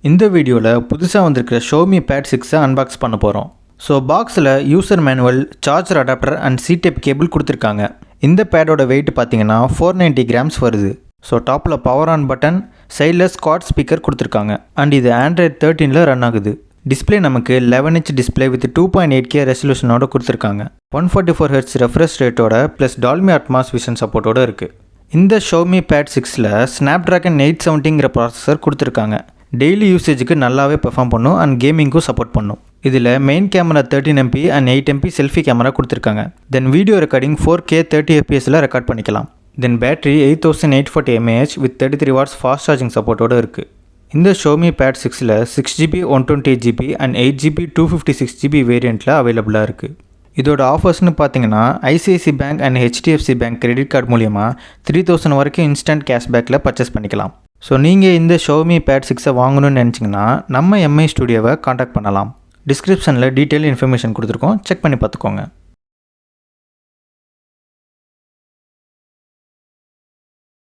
இந்த வீடியோவில் புதுசாக வந்திருக்கிற Xiaomi Pad 6 அன்பாக்ஸ் பண்ண போகிறோம். ஸோ பாக்ஸில் user manual, charger adapter and C type cable கொடுத்துருக்காங்க. இந்த பேடோட வெயிட் பார்த்தீங்கன்னா 490 கிராம்ஸ் வருது. ஸோ டாப்பில் பவர் ஆன் பட்டன், சைடில் ஸ்குவாட் ஸ்பீக்கர் கொடுத்துருக்காங்க. அண்ட் இது Android 13ல் ரன் ஆகுது. டிஸ்பிளே நமக்கு 11 inch டிஸ்பிளே வித் 2.8K ரெசல்யூஷனோட கொடுத்துருக்காங்க. 144 Hz ரெஃப்ரெஷ் ரேட்டோட ப்ளஸ் டால்மி அட்மாஸ் விஷன் சப்போர்ட்டோட இருக்குது. இந்த Xiaomi Pad 6ல் Snapdragon 870ங்கிற ப்ராசஸர் கொடுத்துருக்காங்க. டெய்லி யூசேஜுக்கு நல்லாவே பெர்ஃபார்ம் பண்ணும் அண்ட் கேமிங்க்கும் சப்போர்ட் பண்ணும். இதில் main camera 13MP and 8MP selfie camera கொடுத்துருக்காங்க. தென் வீடியோ ரெக்கார்டிங் 4K 30fpsல ரெக்கார்ட் பண்ணிக்கலாம். Then battery 8840 mAh with 33 watts fast charging சப்போர்ட்டோடு இருக்குது. இந்த Xiaomi Pad 6ல் 6GB 128GB and 8GB 256GB வேரியண்ட்டில் அவைலபிளாக இருக்குது. இதோட ஆஃபர்ஸ்னு பார்த்தீங்கன்னா ICICI bank and HDFC bank credit card மூலியமாக 3000 வரைக்கும் இன்ஸ்டன்ட் கேஷ்பேக்கில் பர்ச்சேஸ் பண்ணிக்கலாம். ஸோ நீங்கள் இந்த Xiaomi Pad 6 வாங்கணும்னு நினச்சிங்கன்னா நம்ம MI ஸ்டுடியோவை காண்டாக்ட் பண்ணலாம். டிஸ்கிரிப்ஷனில் டீட்டெயில் இன்ஃபர்மேஷன் கொடுத்துருக்கோம், செக் பண்ணி பார்த்துக்கோங்க.